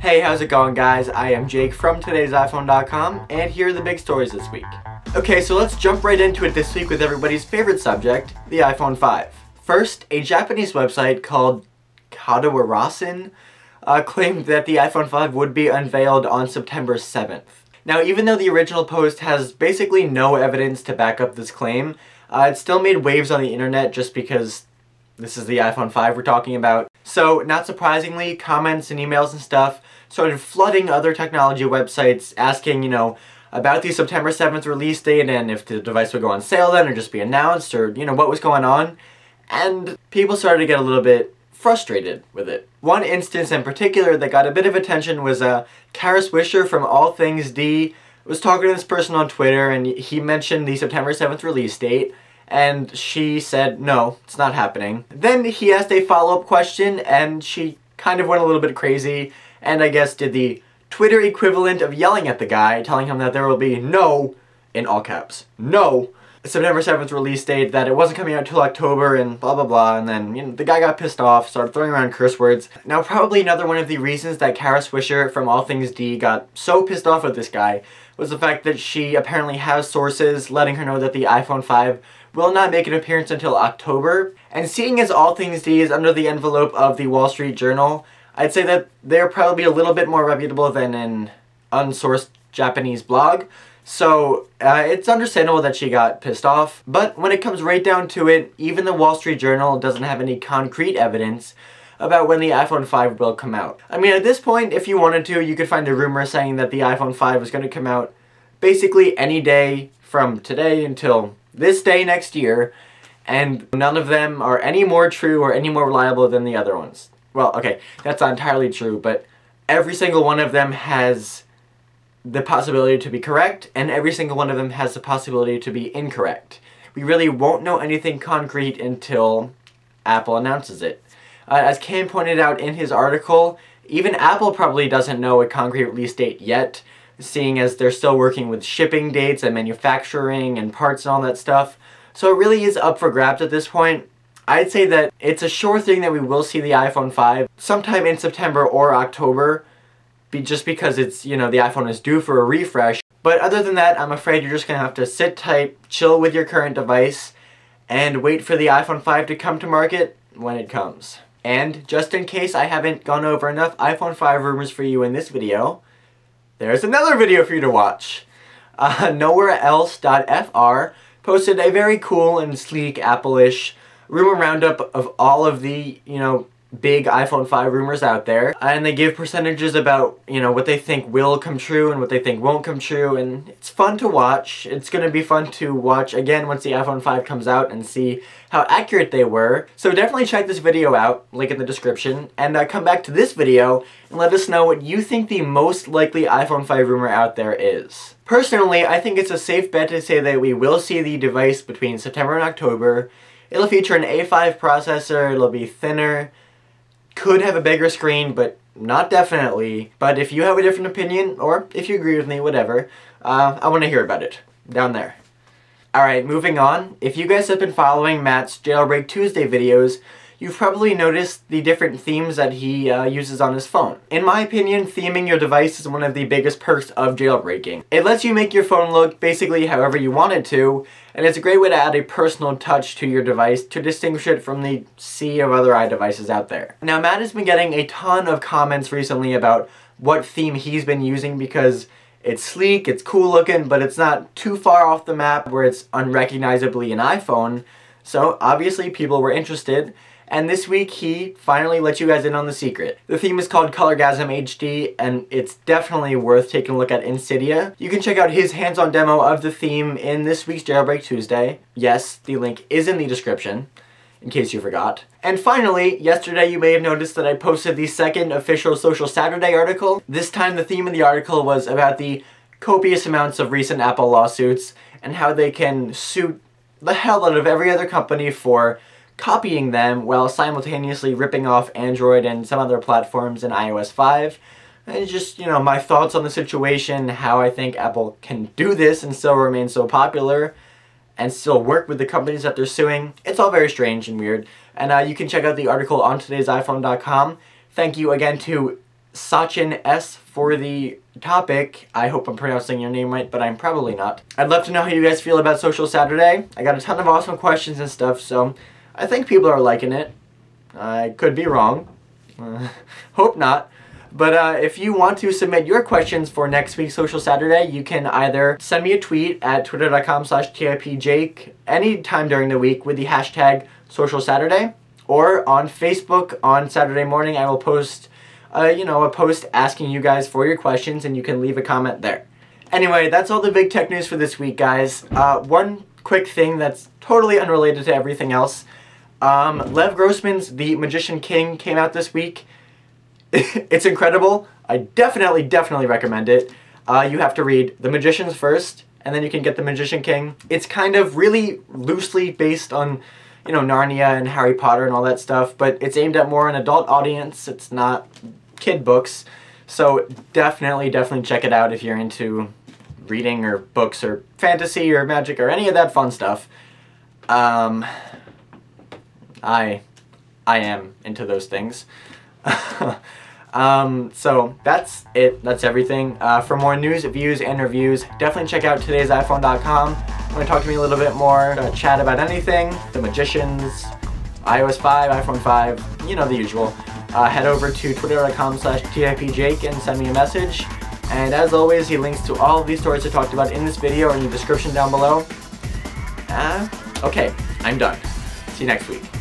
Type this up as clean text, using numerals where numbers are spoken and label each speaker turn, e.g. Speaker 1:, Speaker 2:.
Speaker 1: Hey, how's it going, guys? I am Jake from TodaysiPhone.com, and here are the big stories this week. Okay, so let's jump right into it this week with everybody's favorite subject, the iPhone 5. First, a Japanese website called Kadawarasen claimed that the iPhone 5 would be unveiled on September 7th. Now, even though the original post has basically no evidence to back up this claim, it still made waves on the internet just because this is the iPhone 5 we're talking about. So, not surprisingly, comments and emails and stuff started flooding other technology websites asking, about the September 7th release date and if the device would go on sale then or just be announced or, what was going on. And people started to get a little bit frustrated with it. One instance in particular that got a bit of attention was Kara Swisher from All Things D was talking to this person on Twitter, and he mentioned the September 7th release date, and she said, no, it's not happening. Then he asked a follow-up question, and she kind of went a little bit crazy, and I guess did the Twitter equivalent of yelling at the guy, telling him that there will be no, in all caps, no, September 7th release date, that it wasn't coming out until October, and blah blah blah, and then the guy got pissed off, started throwing around curse words. Now, probably another one of the reasons that Kara Swisher from All Things D got so pissed off with this guy was the fact that she apparently has sources letting her know that the iPhone 5 will not make an appearance until October, and seeing as All Things D is under the envelope of the Wall Street Journal, I'd say that they're probably a little bit more reputable than an unsourced Japanese blog. So, it's understandable that she got pissed off, but when it comes right down to it, even the Wall Street Journal doesn't have any concrete evidence about when the iPhone 5 will come out. I mean, at this point, if you wanted to, you could find a rumor saying that the iPhone 5 is going to come out basically any day from today until this day next year, and none of them are any more true or any more reliable than the other ones. Well, okay, that's not entirely true, but every single one of them has the possibility to be correct, and every single one of them has the possibility to be incorrect. We really won't know anything concrete until Apple announces it. As Cam pointed out in his article, even Apple probably doesn't know a concrete release date yet, seeing as they're still working with shipping dates and manufacturing and parts and all that stuff. So it really is up for grabs at this point. I'd say that it's a sure thing that we will see the iPhone 5 sometime in September or October, just because it's, the iPhone is due for a refresh. But other than that, I'm afraid you're just going to have to sit tight, chill with your current device, and wait for the iPhone 5 to come to market when it comes. And just in case I haven't gone over enough iPhone 5 rumors for you in this video, there's another video for you to watch. NowhereElse.fr posted a very cool and sleek Apple-ish rumor roundup of all of the, big iPhone 5 rumors out there, and they give percentages about, what they think will come true and what they think won't come true, and it's fun to watch. It's going to be fun to watch again once the iPhone 5 comes out and see how accurate they were. So definitely check this video out, link in the description, and come back to this video and let us know what you think the most likely iPhone 5 rumor out there is. Personally, I think it's a safe bet to say that we will see the device between September and October. It'll feature an A5 processor, it'll be thinner, could have a bigger screen, but not definitely. But if you have a different opinion, or if you agree with me, whatever, I want to hear about it, down there. Alright, moving on. If you guys have been following Matt's Jailbreak Tuesday videos, you've probably noticed the different themes that he uses on his phone. In my opinion, theming your device is one of the biggest perks of jailbreaking. It lets you make your phone look basically however you want it to, and it's a great way to add a personal touch to your device to distinguish it from the sea of other iDevices out there. Now, Matt has been getting a ton of comments recently about what theme he's been using because it's sleek, it's cool looking, but it's not too far off the map where it's unrecognizably an iPhone. So obviously people were interested, and this week he finally let you guys in on the secret. The theme is called Colorgasm HD, and it's definitely worth taking a look at in Cydia. You can check out his hands-on demo of the theme in this week's Jailbreak Tuesday. Yes, the link is in the description, in case you forgot. And finally, yesterday you may have noticed that I posted the second official Social Saturday article. This time the theme of the article was about the copious amounts of recent Apple lawsuits and how they can sue the hell out of every other company for copying them while simultaneously ripping off Android and some other platforms in iOS 5. And just, my thoughts on the situation, how I think Apple can do this and still remain so popular, and still work with the companies that they're suing. It's all very strange and weird. And you can check out the article on TodaysiPhone.com. Thank you again to Sachin S for the topic. I hope I'm pronouncing your name right, but I'm probably not. I'd love to know how you guys feel about Social Saturday. I got a ton of awesome questions and stuff, so I think people are liking it. I could be wrong. Hope not. But if you want to submit your questions for next week's Social Saturday, you can either send me a tweet at twitter.com/tipjake anytime during the week with the hashtag Social Saturday, or on Facebook on Saturday morning I will post a post asking you guys for your questions, and you can leave a comment there. Anyway, that's all the big tech news for this week, guys. One quick thing that's totally unrelated to everything else. Lev Grossman's The Magician King came out this week. It's incredible. I definitely recommend it. You have to read The Magicians first, and then you can get The Magician King. It's kind of really loosely based on, Narnia and Harry Potter and all that stuff, but it's aimed at more an adult audience. It's not kid books. So definitely check it out if you're into reading or books or fantasy or magic or any of that fun stuff. I am into those things. So that's it. That's everything. For more news, views, and reviews, definitely check out TodaysiPhone.com. Want to talk to me a little bit more, chat about anything, The Magicians, iOS 5, iPhone 5, the usual. Head over to twitter.com/tipjake and send me a message. And as always, the links to all of these stories I talked about in this video are in the description down below. Okay, I'm done. See you next week.